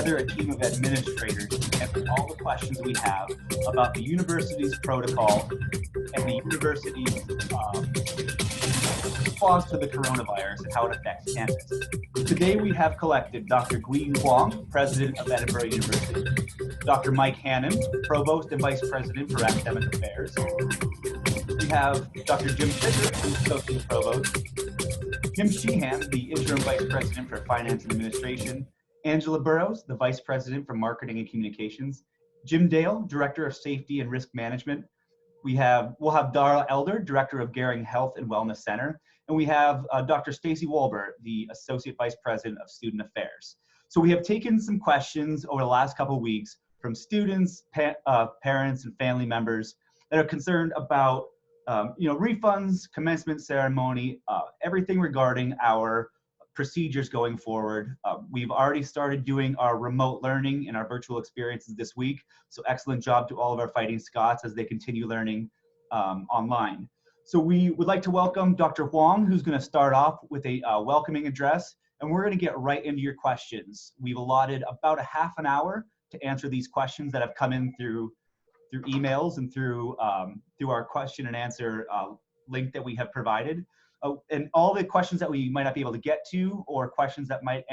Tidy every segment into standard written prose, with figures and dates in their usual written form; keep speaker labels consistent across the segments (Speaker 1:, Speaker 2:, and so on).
Speaker 1: together a team of administrators to answer all the questions we have about the university's protocol and the university's response to the coronavirus and how it affects campus. Today we have collected Dr. Gui Huang, President of Edinboro University, Dr. Mike Hannon, Provost and Vice President for Academic Affairs. We have Dr. Jim Fisher, Associate Provost, Jim Sheehan, the Interim Vice President for Finance and Administration, Angela Burrows, the Vice President for Marketing and Communications, Jim Dale, Director of Safety and Risk Management. We'll have Darla Elder, Director of Gehring Health and Wellness Center, and we have Dr. Stacy Walbert, the Associate Vice President of Student Affairs. So we have taken some questions over the last couple of weeks from students, parents, and family members that are concerned about refunds, commencement ceremony, everything regarding our procedures going forward. We've already started doing our remote learning and our virtual experiences this week. So excellent job to all of our Fighting Scots as they continue learning online. So we would like to welcome Dr. Huang, who's going to start off with a welcoming address, and we're going to get right into your questions. We've allotted about a half an hour to answer these questions that have come in through emails and through our question and answer link that we have provided. And all the questions that we might not be able to get to, or questions that might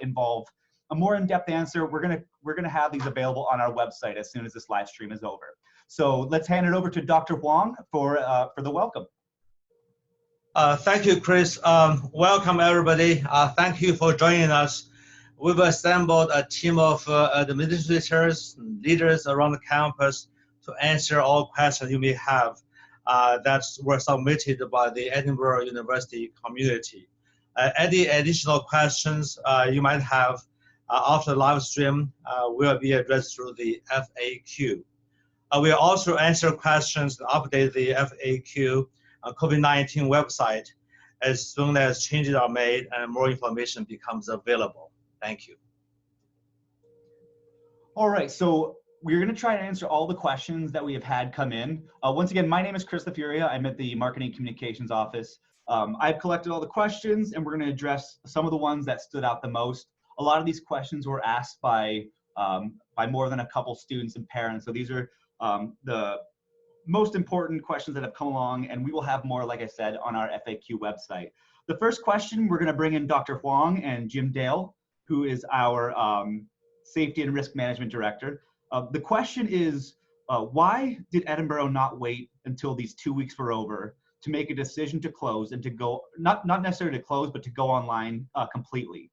Speaker 1: involve a more in-depth answer, we're gonna have these available on our website as soon as this live stream is over. So let's hand it over to Dr. Huang for the welcome.
Speaker 2: Thank you, Chris. Welcome, everybody. Thank you for joining us. We've assembled a team of administrators, leaders around the campus to answer all questions you may have that were submitted by the Edinboro University community. Any additional questions you might have after the live stream will be addressed through the FAQ. We'll also answer questions and update the FAQ COVID-19 website as soon as changes are made and more information becomes available. Thank you.
Speaker 1: All right, so we're going to try to answer all the questions that we have had come in. Once again, my name is Chris LaFuria. I'm at the Marketing Communications Office. I've collected all the questions, and we're going to address some of the ones that stood out the most. A lot of these questions were asked by more than a couple students and parents. So these are the most important questions that have come along, and we will have more, like I said, on our FAQ website. The first question, we're going to bring in Dr. Huang and Jim Dale, who is our Safety and Risk Management Director. The question is, why did Edinboro not wait until these 2 weeks were over to make a decision to close and to go, not necessarily to close, but to go online completely?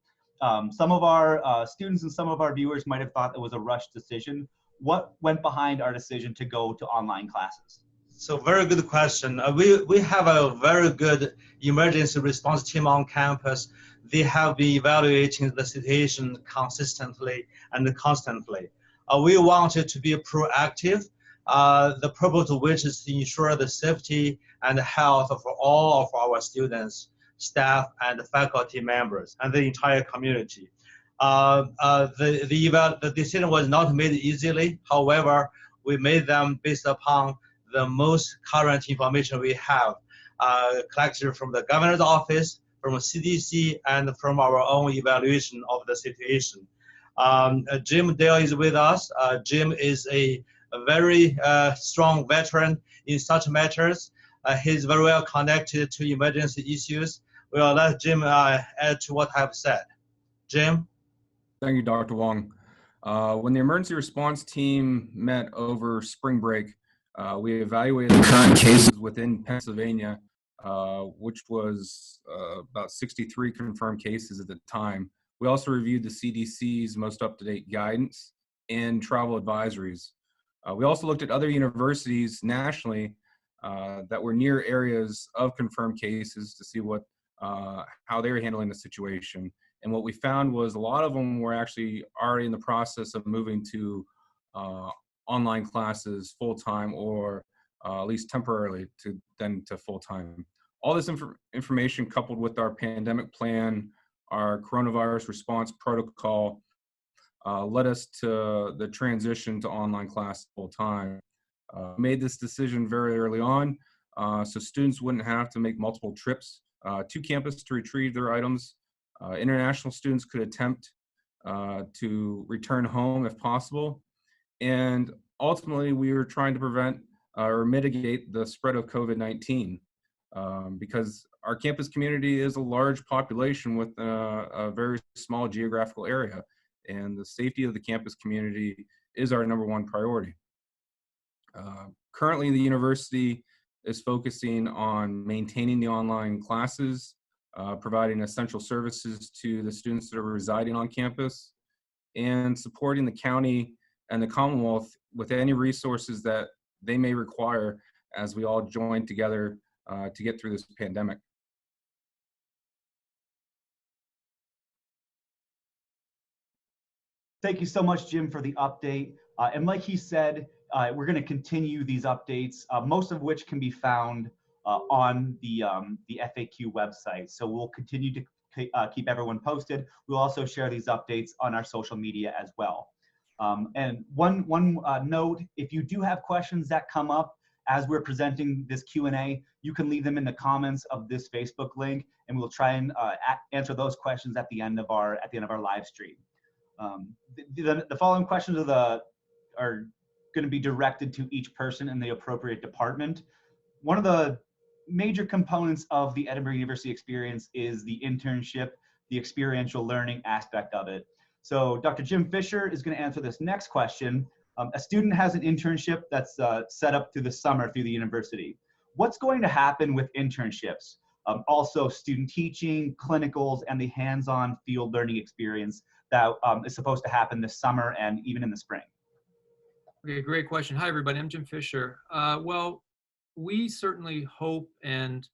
Speaker 1: Some of our students and some of our viewers might have thought it was a rushed decision. What went behind our decision to go to online classes?
Speaker 2: So very good question. We have a very good emergency response team on campus. They have been evaluating the situation consistently and constantly. We wanted to be proactive, the purpose of which is to ensure the safety and health of all of our students, staff, and faculty members, and the entire community. The decision was not made easily. However, we made them based upon the most current information we have collected from the governor's office, from CDC, and from our own evaluation of the situation. Jim Dale is with us. Jim is a very strong veteran in such matters. He's very well connected to emergency issues. We'll let Jim add to what I've said. Jim?
Speaker 3: Thank you, Dr. Wong. When the emergency response team met over spring break, we evaluated the current cases within Pennsylvania, which was about 63 confirmed cases at the time. We also reviewed the CDC's most up-to-date guidance and travel advisories. We also looked at other universities nationally that were near areas of confirmed cases to see how they were handling the situation. And what we found was a lot of them were actually already in the process of moving to online classes full-time, or at least temporarily to full-time. All this information, coupled with our pandemic plan, our coronavirus response protocol, led us to the transition to online class full-time. Made this decision very early on, so students wouldn't have to make multiple trips to campus to retrieve their items. International students could attempt to return home if possible. And ultimately, we were trying to prevent or mitigate the spread of COVID-19 because our campus community is a large population with a very small geographical area, and the safety of the campus community is our #1 priority. Currently, the university is focusing on maintaining the online classes, providing essential services to the students that are residing on campus, and supporting the county and the Commonwealth with any resources that they may require as we all join together to get through this pandemic.
Speaker 1: Thank you so much, Jim, for the update. And like he said, we're going to continue these updates, most of which can be found on the FAQ website. So we'll continue to keep everyone posted. We'll also share these updates on our social media as well. And one note, if you do have questions that come up as we're presenting this Q&A, you can leave them in the comments of this Facebook link, and we'll try and answer those questions at the end of our live stream. The following questions are going to be directed to each person in the appropriate department. One of the major components of the Edinboro University experience is the internship, the experiential learning aspect of it. So Dr. Jim Fisher is going to answer this next question. A student has an internship that's set up through the summer through the university. What's going to happen with internships? Also student teaching, clinicals, and the hands-on field learning experience that is supposed to happen this summer and even in the spring.
Speaker 4: Okay, great question. Hi, everybody. I'm Jim Fisher. Well, we certainly hope and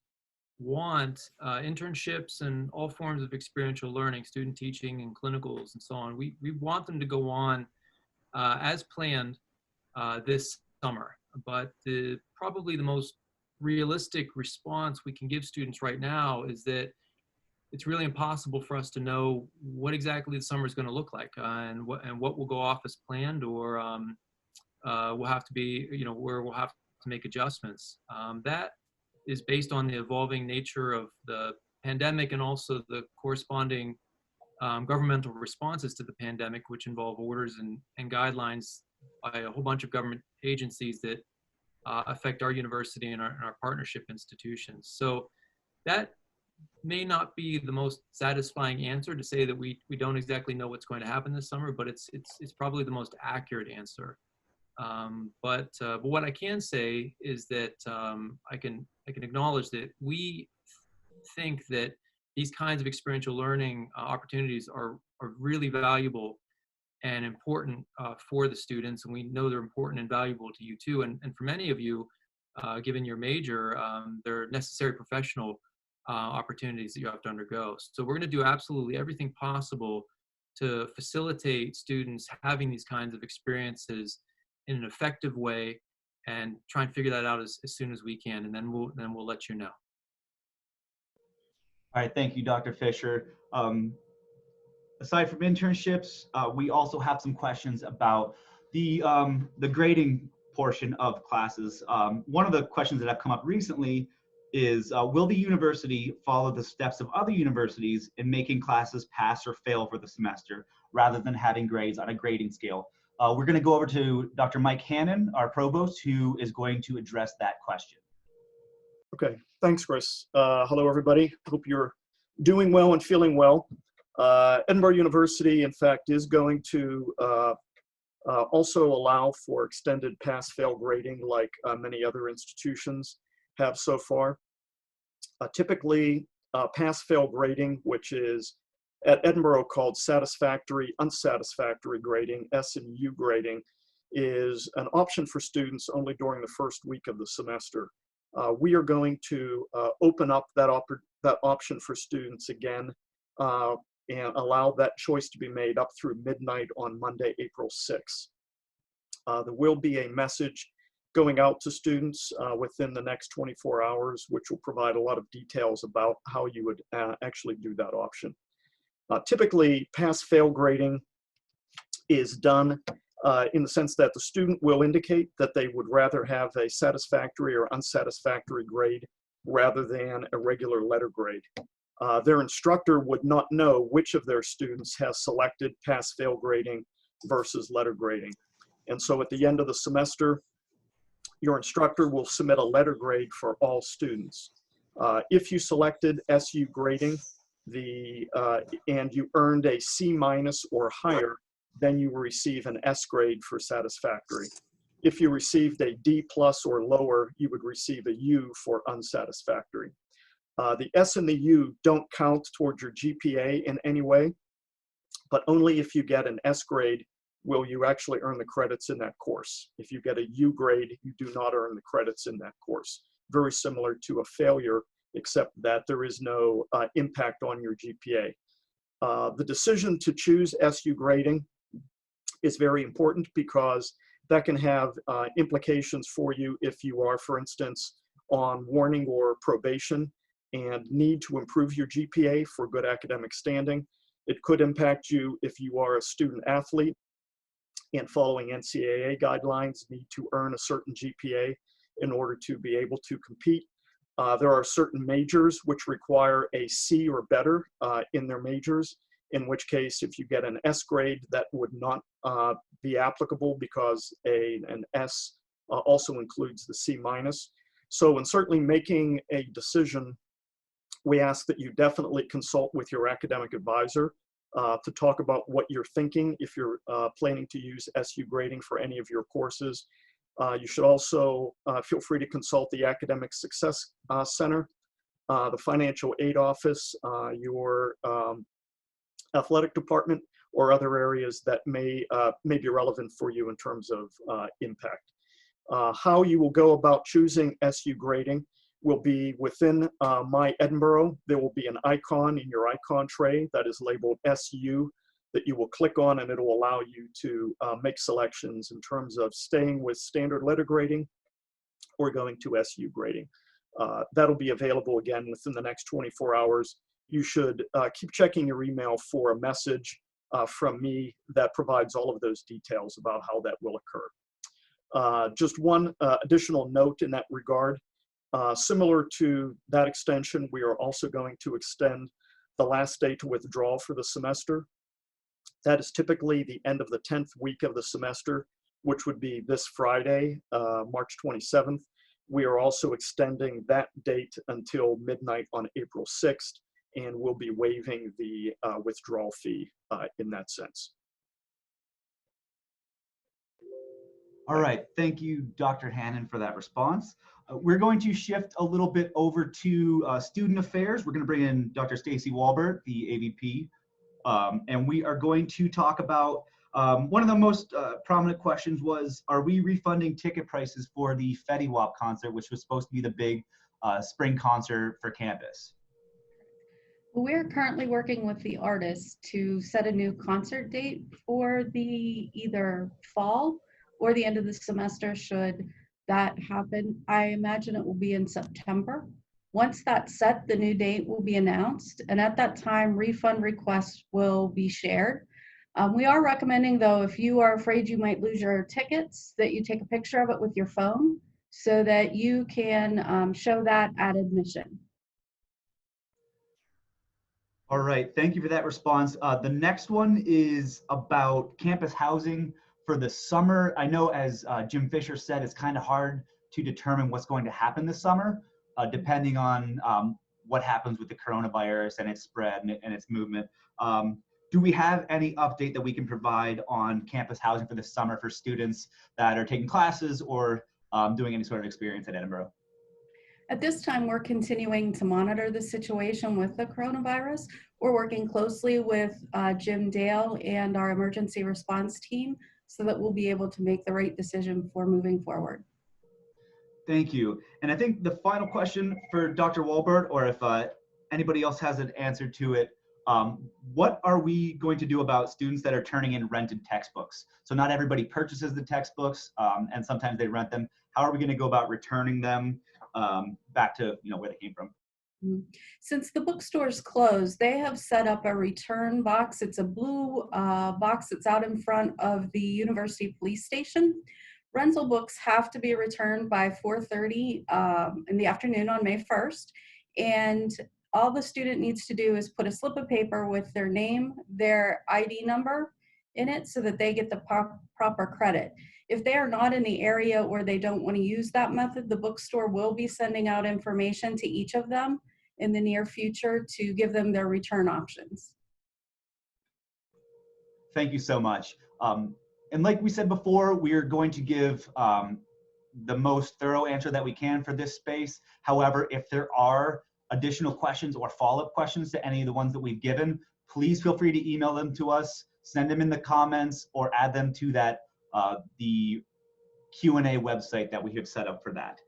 Speaker 4: want internships and all forms of experiential learning, student teaching and clinicals and so on. We want them to go on as planned this summer. But probably the most realistic response we can give students right now is that it's really impossible for us to know what exactly the summer is going to look like and what will go off as planned, or will have to be, where we'll have to make adjustments. That is based on the evolving nature of the pandemic and also the corresponding governmental responses to the pandemic, which involve orders and guidelines by a whole bunch of government agencies that affect our university and our partnership institutions. So that may not be the most satisfying answer to say that we don't exactly know what's going to happen this summer, but it's probably the most accurate answer. But what I can say is that I can acknowledge that we think that these kinds of experiential learning opportunities are really valuable and important for the students, and we know they're important and valuable to you too. And for many of you, given your major, they're necessary professional opportunities that you have to undergo. So we're going to do absolutely everything possible to facilitate students having these kinds of experiences in an effective way, and try and figure that out as soon as we can, and then we'll let you know.
Speaker 1: All right, thank you, Dr. Fisher. Aside from internships, we also have some questions about the grading portion of classes. One of the questions that have come up recently is, will the university follow the steps of other universities in making classes pass or fail for the semester, rather than having grades on a grading scale? We're going to go over to Dr. Mike Hannon, our provost, who is going to address that question.
Speaker 5: Okay, thanks, Chris. Hello, everybody. Hope you're doing well and feeling well. Edinboro University, in fact, is going to also allow for extended pass-fail grading like many other institutions have so far. Typically, pass-fail grading, which is at Edinboro called satisfactory, unsatisfactory grading, S and U grading, is an option for students only during the first week of the semester. We are going to open up that option for students again and allow that choice to be made up through midnight on Monday, April 6th. There will be a message going out to students within the next 24 hours, which will provide a lot of details about how you would actually do that option. Typically, pass-fail grading is done in the sense that the student will indicate that they would rather have a satisfactory or unsatisfactory grade rather than a regular letter grade. their instructor would not know which of their students has selected pass-fail grading versus letter grading. And so at the end of the semester, your instructor will submit a letter grade for all students. If you selected SU grading and you earned a C- or higher, then you will receive an S grade for satisfactory. If you received a D+ or lower, you would receive a U for unsatisfactory. The S and the U don't count towards your GPA in any way, but only if you get an S grade will you actually earn the credits in that course. If you get a U grade, you do not earn the credits in that course. Very similar to a failure, except that there is no impact on your GPA. The decision to choose SU grading is very important because that can have implications for you if you are, for instance, on warning or probation and need to improve your GPA for good academic standing. It could impact you if you are a student athlete and following NCAA guidelines need to earn a certain GPA in order to be able to compete. There are certain majors which require a C or better in their majors, in which case if you get an S grade, that would not be applicable because an S also includes the C-. So in certainly making a decision, we ask that you definitely consult with your academic advisor to talk about what you're thinking if you're planning to use SU grading for any of your courses. You should also feel free to consult the Academic Success Center, the Financial Aid Office, your athletic department, or other areas that may be relevant for you in terms of impact. How you will go about choosing SU grading will be within My Edinboro. There will be an icon in your icon tray that is labeled SU that you will click on, and it will allow you to make selections in terms of staying with standard letter grading or going to SU grading. That'll be available again within the next 24 hours. You should keep checking your email for a message from me that provides all of those details about how that will occur. Just one additional note in that regard. Similar to that extension, we are also going to extend the last day to withdraw for the semester. That is typically the end of the 10th week of the semester, which would be this Friday, March 27th. We are also extending that date until midnight on April 6th, and we'll be waiving the withdrawal fee in that sense.
Speaker 1: All right, thank you, Dr. Hannon, for that response. We're going to shift a little bit over to student affairs. We're going to bring in Dr. Stacy Walbert, the AVP, and we are going to talk about one of the most prominent questions was, are we refunding ticket prices for the Fetty Wap concert, which was supposed to be the big spring concert for campus?
Speaker 6: We're currently working with the artists to set a new concert date for the either fall or the end of the semester should that happen. I imagine it will be in September. Once that's set, the new date will be announced, and at that time, refund requests will be shared. We are recommending, though, if you are afraid you might lose your tickets, that you take a picture of it with your phone so that you can show that at admission.
Speaker 1: All right, thank you for that response. The next one is about campus housing for the summer. I know, as Jim Fisher said, it's kind of hard to determine what's going to happen this summer, depending on what happens with the coronavirus and its spread and its movement. Do we have any update that we can provide on campus housing for the summer for students that are taking classes or doing any sort of experience at Edinboro?
Speaker 6: At this time, we're continuing to monitor the situation with the coronavirus. We're working closely with Jim Dale and our emergency response team so that we'll be able to make the right decision for moving forward.
Speaker 1: Thank you. And I think the final question for Dr. Walbert, or if anybody else has an answer to it, what are we going to do about students that are turning in rented textbooks? So not everybody purchases the textbooks, and sometimes they rent them. How are we going to go about returning them back to where they came from?
Speaker 6: Since the bookstore's closed, they have set up a return box. It's a blue box that's out in front of the University Police Station. Rental books have to be returned by 4:30 in the afternoon on May 1st. And all the student needs to do is put a slip of paper with their name, their ID number in it so that they get the proper credit. If they are not in the area or they don't want to use that method, the bookstore will be sending out information to each of them in the near future to give them their return options.
Speaker 1: Thank you so much. And like we said before, we are going to give the most thorough answer that we can for this space. However, if there are additional questions or follow-up questions to any of the ones that we've given, please feel free to email them to us, send them in the comments, or add them to that the Q&A website that we have set up for that.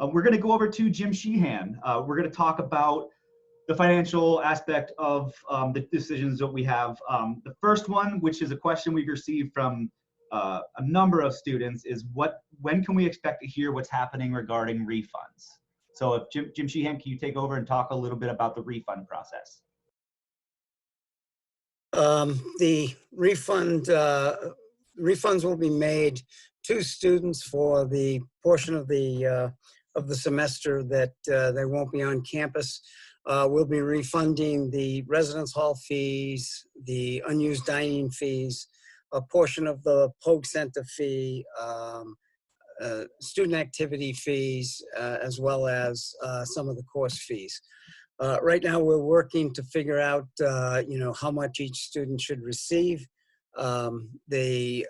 Speaker 1: We're going to go over to Jim Sheehan. We're going to talk about the financial aspect of the decisions that we have. The first one, which is a question we've received from a number of students, is when can we expect to hear what's happening regarding refunds? So if Jim Sheehan, can you take over and talk a little bit about the refund process?
Speaker 7: The refunds will be made to students for the portion of the semester that they won't be on campus. We'll be refunding the residence hall fees, the unused dining fees, a portion of the Pogue Center fee, student activity fees, as well as some of the course fees. Right now, we're working to figure out, how much each student should receive. The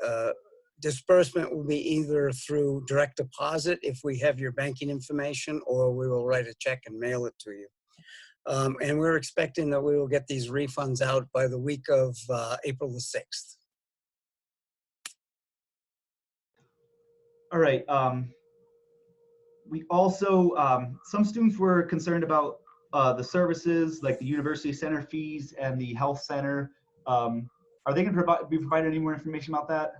Speaker 7: disbursement will be either through direct deposit if we have your banking information, or we will write a check and mail it to you. And we're expecting that we will get these refunds out by the week of April the 6th.
Speaker 1: All right. We also, some students were concerned about the services like the university center fees and the health center. Are they going to be provided any more information about that?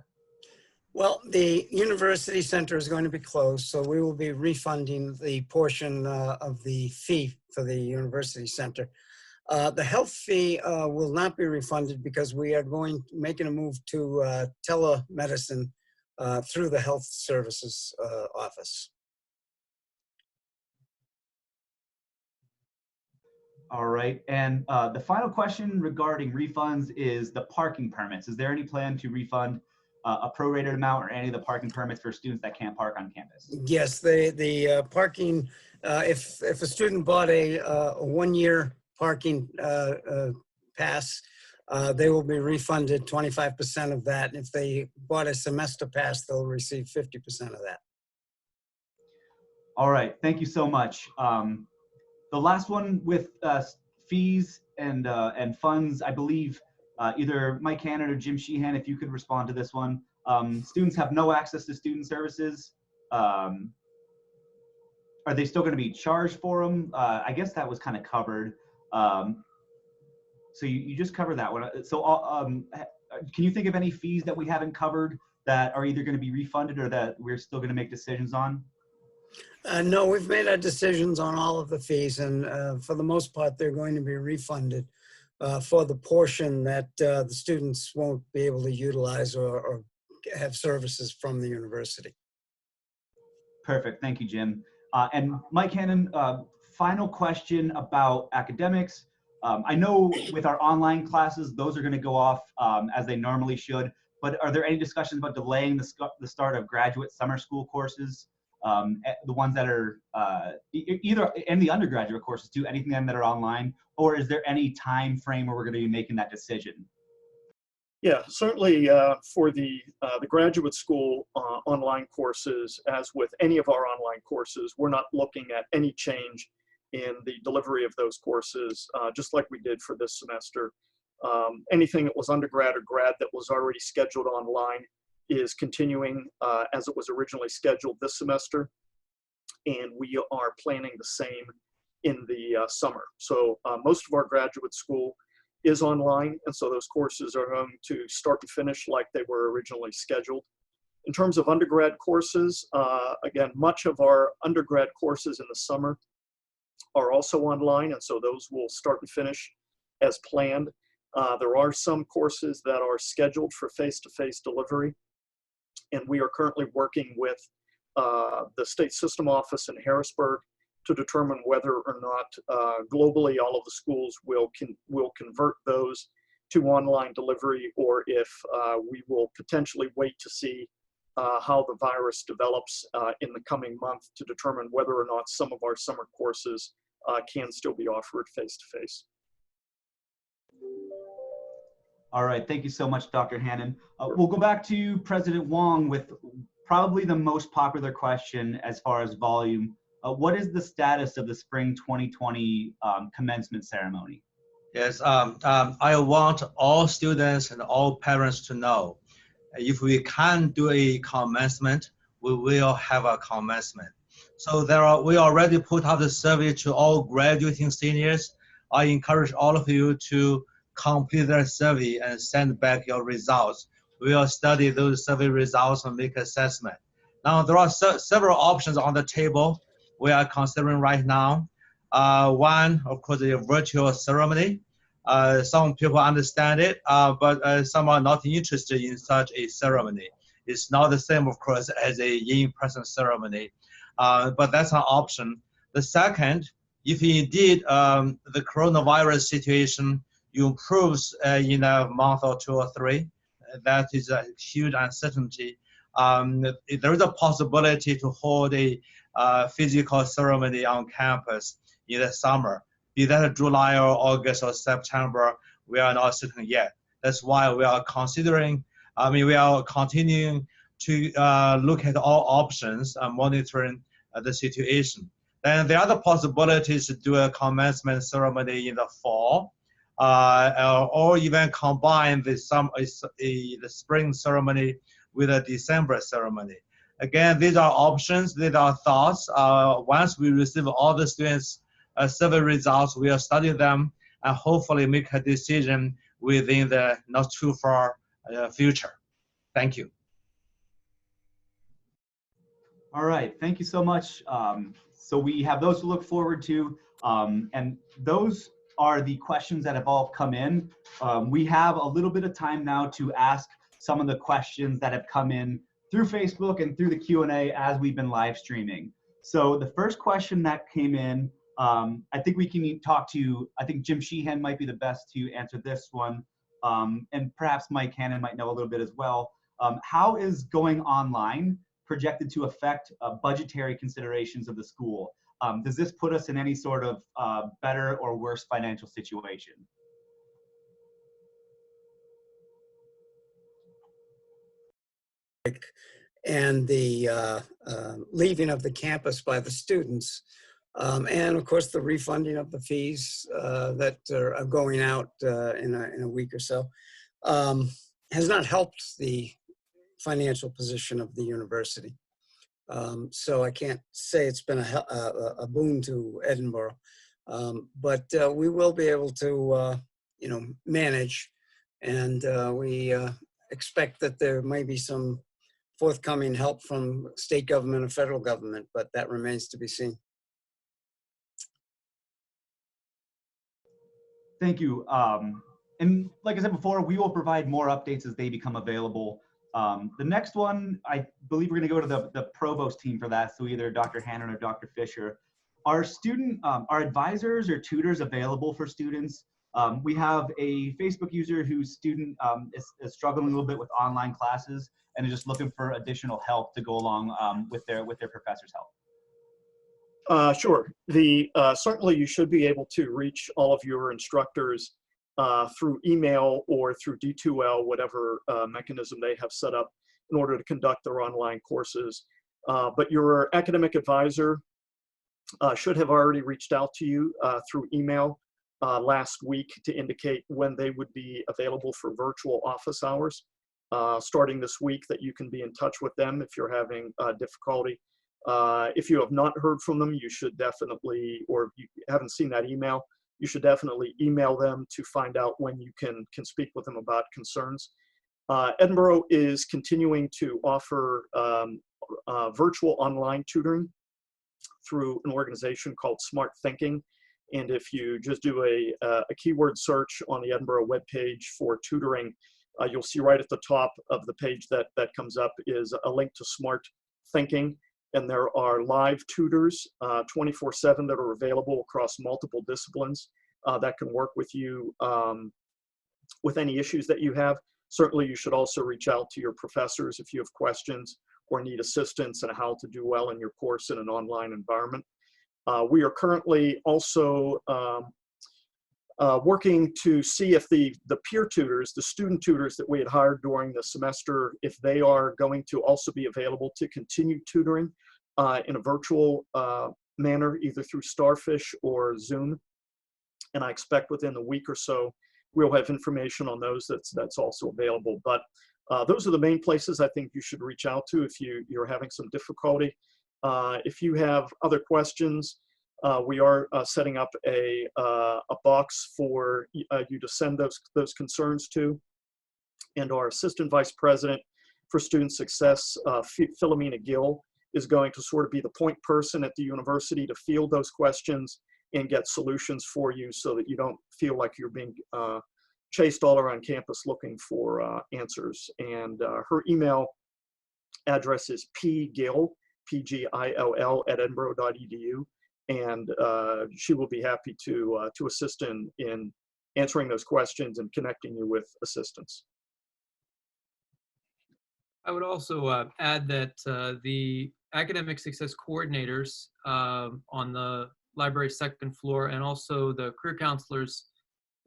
Speaker 7: Well, the university center is going to be closed, so we will be refunding the portion of the fee for the university center. The health fee will not be refunded because we are making a move to telemedicine through the health services office.
Speaker 1: All right, and the final question regarding refunds is the parking permits. Is there any plan to refund a prorated amount or any of the parking permits for students that can't park on campus?
Speaker 7: Yes, the parking, if a student bought a 1-year parking pass, they will be refunded 25% of that. If they bought a semester pass, they'll receive 50% of that.
Speaker 1: All right, thank you so much. The last one with fees and funds, I believe either Mike Hannon or Jim Sheehan, if you could respond to this one. Students have no access to student services. Are they still going to be charged for them? I guess that was kind of covered. So you just covered that one. So can you think of any fees that we haven't covered that are either going to be refunded or that we're still going to make decisions on?
Speaker 7: No, we've made our decisions on all of the fees, and for the most part, they're going to be refunded for the portion that the students won't be able to utilize or have services from the university.
Speaker 1: Perfect. Thank you, Jim. And Mike Hannon, final question about academics. I know with our online classes, those are going to go off as they normally should, but are there any discussions about delaying the start of graduate summer school courses? The ones that are either in the undergraduate courses too, anything that are online, or is there any time frame where we're going to be making that decision?
Speaker 5: Yeah, certainly for the graduate school online courses, as with any of our online courses, we're not looking at any change in the delivery of those courses, just like we did for this semester. Anything that was undergrad or grad that was already scheduled online is continuing as it was originally scheduled this semester, and we are planning the same in the summer. So most of our graduate school is online, and so those courses are going to start and finish like they were originally scheduled. In terms of undergrad courses, again, much of our undergrad courses in the summer are also online, and so those will start and finish as planned. There are some courses that are scheduled for face-to-face delivery, and we are currently working with the state system office in Harrisburg to determine whether or not globally all of the schools will convert those to online delivery, or if we will potentially wait to see how the virus develops in the coming month to determine whether or not some of our summer courses can still be offered face-to-face.
Speaker 1: All right, thank you so much, Dr. Hannon. We'll go back to President Wong with probably the most popular question as far as volume. What is the status of the spring 2020 commencement ceremony?
Speaker 2: Yes, I want all students and all parents to know, if we can't do a commencement, we will have a commencement. So we already put out the survey to all graduating seniors. I encourage all of you to complete their survey and send back your results. We will study those survey results and make assessment. Now, there are several options on the table we are considering right now. One, of course, a virtual ceremony. Some people understand it, but some are not interested in such a ceremony. It's not the same, of course, as a in-person ceremony, but that's an option. The second, if indeed the coronavirus situation improves in a month or 2 or 3, that is a huge uncertainty. There is a possibility to hold a physical ceremony on campus in the summer. Be that July or August or September, we are not certain yet. That's why we are considering, we are continuing to look at all options and monitoring the situation. Then the other possibility is to do a commencement ceremony in the fall, or even combine the spring ceremony with a December ceremony. Again, these are options, these are thoughts. Once we receive all the students' survey results, we will study them and hopefully make a decision within the not too far future. Thank you.
Speaker 1: All right, thank you so much. So we have those to look forward to, and those are the questions that have all come in. We have a little bit of time now to ask some of the questions that have come in through Facebook and through the Q&A as we've been live streaming. So the first question that came in, I think we can talk to, I think Jim Sheehan might be the best to answer this one, and perhaps Mike Hannon might know a little bit as well. How is going online projected to affect budgetary considerations of the school? Does this put us in any sort of better or worse financial situation?
Speaker 7: And the leaving of the campus by the students, and of course the refunding of the fees that are going out in a week or so, has not helped the financial position of the university. So I can't say it's been a boon to Edinboro, but we will be able to manage, and we expect that there may be some forthcoming help from state government and federal government, but that remains to be seen.
Speaker 1: Thank you. And like I said before, we will provide more updates as they become available. The next one, I believe we're going to go to the provost team for that. So either Dr. Hannon or Dr. Fisher. Are advisors or tutors available for students? We have a Facebook user whose student is struggling a little bit with online classes and is just looking for additional help to go along with their professor's help.
Speaker 5: Sure. Certainly you should be able to reach all of your instructors through email or through D2L, whatever mechanism they have set up in order to conduct their online courses. But your academic advisor should have already reached out to you through email last week to indicate when they would be available for virtual office hours. Starting this week, that you can be in touch with them if you're having difficulty. If you have not heard from them, you should definitely, or if you haven't seen that email, you should definitely email them to find out when you can speak with them about concerns. Edinboro is continuing to offer virtual online tutoring through an organization called Smart Thinking. And if you just do a keyword search on the Edinboro webpage for tutoring, you'll see right at the top of the page that comes up is a link to Smart Thinking. and there are live tutors 24/7 that are available across multiple disciplines that can work with you with any issues that you have. Certainly, you should also reach out to your professors if you have questions or need assistance in how to do well in your course in an online environment. We are currently also working to see if the peer tutors, the student tutors that we had hired during the semester, if they are going to also be available to continue tutoring in a virtual manner, either through Starfish or Zoom. And I expect within a week or so, we'll have information on those that's also available. But those are the main places I think you should reach out to if you're having some difficulty. If you have other questions, we are setting up a box for you to send those concerns to. And our Assistant Vice President for Student Success, Philomena Gill, is going to sort of be the point person at the university to field those questions and get solutions for you so that you don't feel like you're being chased all around campus looking for answers. And her email address is pgill, P-G-I-L-L, at edinboro.edu. And she will be happy to assist in answering those questions and connecting you with assistance.
Speaker 4: I would also add that the academic success coordinators on the library second floor and also the career counselors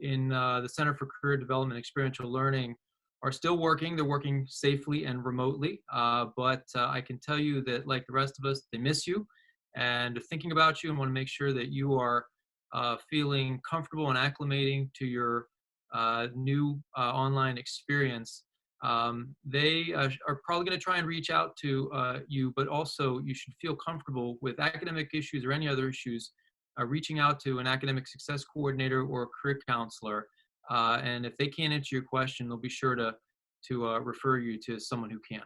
Speaker 4: in the Center for Career Development and Experiential Learning are still working. They're working safely and remotely, but I can tell you that, like the rest of us, they miss you and are thinking about you and want to make sure that you are feeling comfortable and acclimating to your new online experience. They are probably going to try and reach out to you, but also you should feel comfortable with academic issues or any other issues, reaching out to an academic success coordinator or a career counselor. And if they can't answer your question, they'll be sure to refer you to someone who can.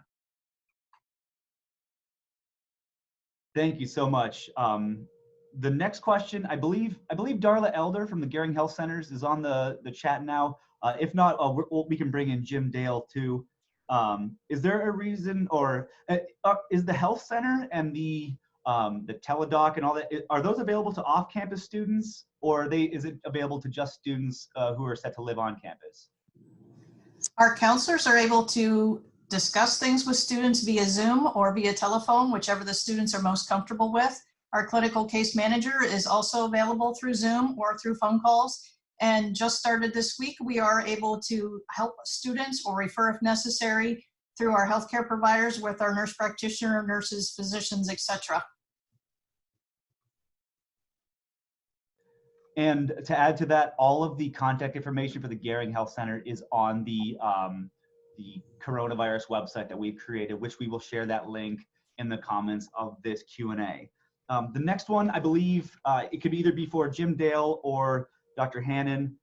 Speaker 1: Thank you so much. The next question, I believe Darla Elder from the Gehring Health Centers is on the chat now. If not, we can bring in Jim Dale too. Is there a reason, or is the health center and the teledoc and all that, are those available to off-campus students, or is it available to just students who are set to live on campus?
Speaker 8: Our counselors are able to discuss things with students via Zoom or via telephone, whichever the students are most comfortable with. Our clinical case manager is also available through Zoom or through phone calls. And just started this week, we are able to help students or refer if necessary through our healthcare providers with our nurse practitioner, nurses, physicians, etc.
Speaker 1: And to add to that, all of the contact information for the Gehring Health Center is on the coronavirus website that we've created, which we will share that link in the comments of this Q&A. The next one, I believe, it could either be for Jim Dale or Dr. Hannon.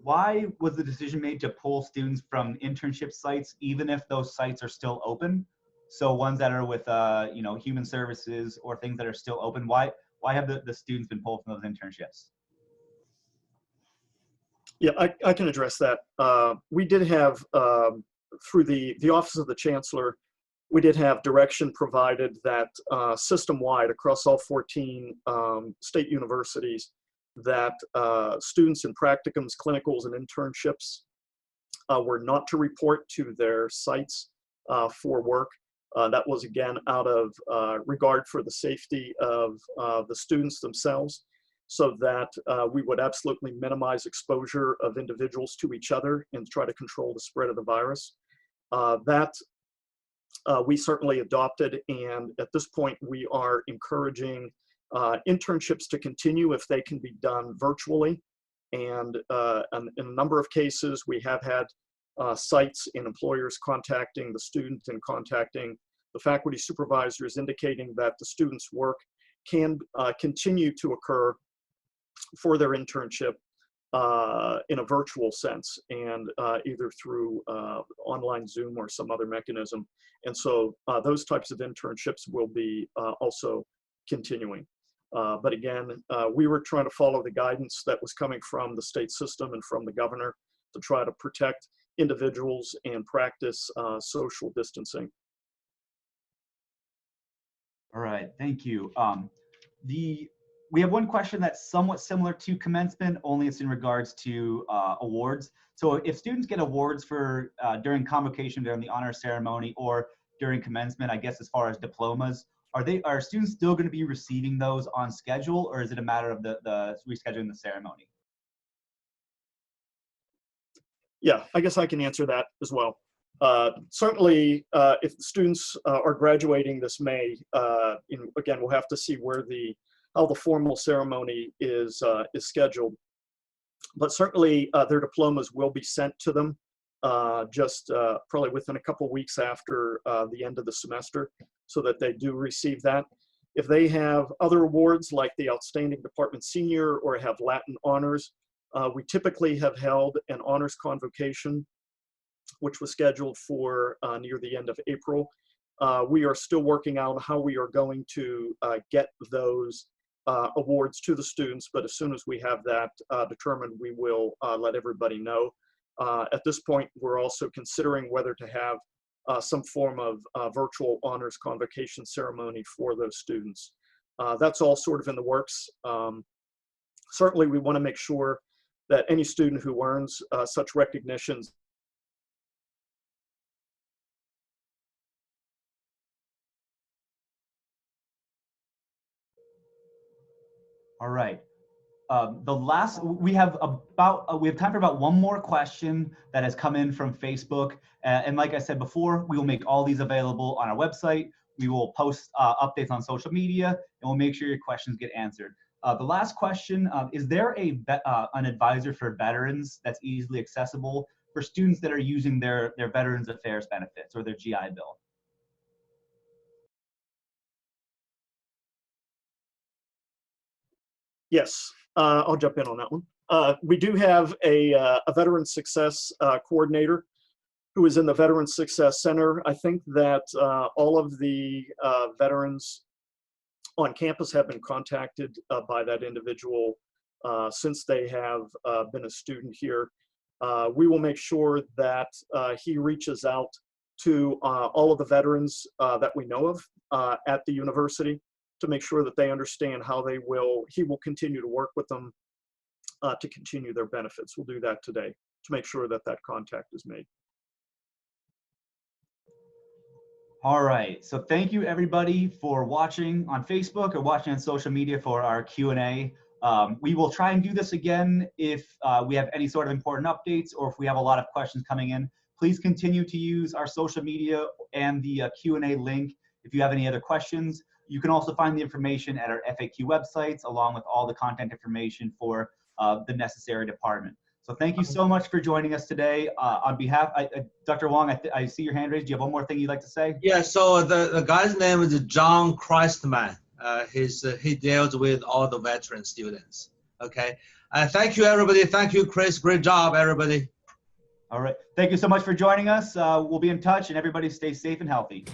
Speaker 1: Why was the decision made to pull students from internship sites, even if those sites are still open? So ones that are with human services or things that are still open, why have the students been pulled from those internships?
Speaker 5: Yeah, I can address that. We did have, through the Office of the Chancellor, we did have direction provided that system-wide across all 14 state universities that students in practicums, clinicals, and internships were not to report to their sites for work. That was, again, out of regard for the safety of the students themselves, so that we would absolutely minimize exposure of individuals to each other and try to control the spread of the virus. We certainly adopted, and at this point we are encouraging internships to continue if they can be done virtually. And in a number of cases, we have had sites and employers contacting the student and contacting the faculty supervisors, indicating that the student's work can continue to occur for their internship in a virtual sense, and either through online Zoom or some other mechanism. And so those types of internships will be also continuing. But again, we were trying to follow the guidance that was coming from the state system and from the governor to try to protect individuals and practice social distancing.
Speaker 1: All right, thank you. We have one question that's somewhat similar to commencement, only it's in regards to awards. So if students get awards for during convocation, during the honor ceremony, or during commencement, I guess as far as diplomas, are students still going to be receiving those on schedule, or is it a matter of the rescheduling the ceremony?
Speaker 5: Yeah, I guess I can answer that as well. Certainly, if the students are graduating this May, again, we'll have to see how the formal ceremony is scheduled. But certainly, their diplomas will be sent to them just probably within a couple weeks after the end of the semester, so that they do receive that. If they have other awards like the Outstanding Department Senior or have Latin Honors, we typically have held an honors convocation, which was scheduled for near the end of April. We are still working out how we are going to get those awards to the students, but as soon as we have that determined, we will let everybody know. At this point, we're also considering whether to have some form of virtual honors convocation ceremony for those students. That's all sort of in the works. Certainly, we want to make sure that any student who earns such recognitions
Speaker 1: All right. We have time for about one more question that has come in from Facebook. And like I said before, we will make all these available on our website. We will post updates on social media, and we'll make sure your questions get answered. The last question, is there an advisor for veterans that's easily accessible for students that are using their Veterans Affairs benefits or their GI Bill?
Speaker 5: Yes, I'll jump in on that one. We do have a Veteran Success Coordinator who is in the Veteran Success Center. I think that all of the veterans on campus have been contacted by that individual since they have been a student here. We will make sure that he reaches out to all of the veterans that we know of at the university to make sure that they understand how he will continue to work with them to continue their benefits. We'll do that today to make sure that that contact is made.
Speaker 1: All right, so thank you everybody for watching on Facebook or watching on social media for our Q&A. We will try and do this again if we have any sort of important updates or if we have a lot of questions coming in. Please continue to use our social media and the Q&A link if you have any other questions. You can also find the information at our FAQ websites along with all the content information for the necessary department. So thank you so much for joining us today. On behalf, Dr. Wong, I see your hand raised. Do you have one more thing you'd like to say?
Speaker 2: Yeah, so the guy's name is John Christman. He deals with all the veteran students. Okay, thank you everybody. Thank you, Chris. Great job, everybody.
Speaker 1: All right, thank you so much for joining us. We'll be in touch, and everybody stay safe and healthy.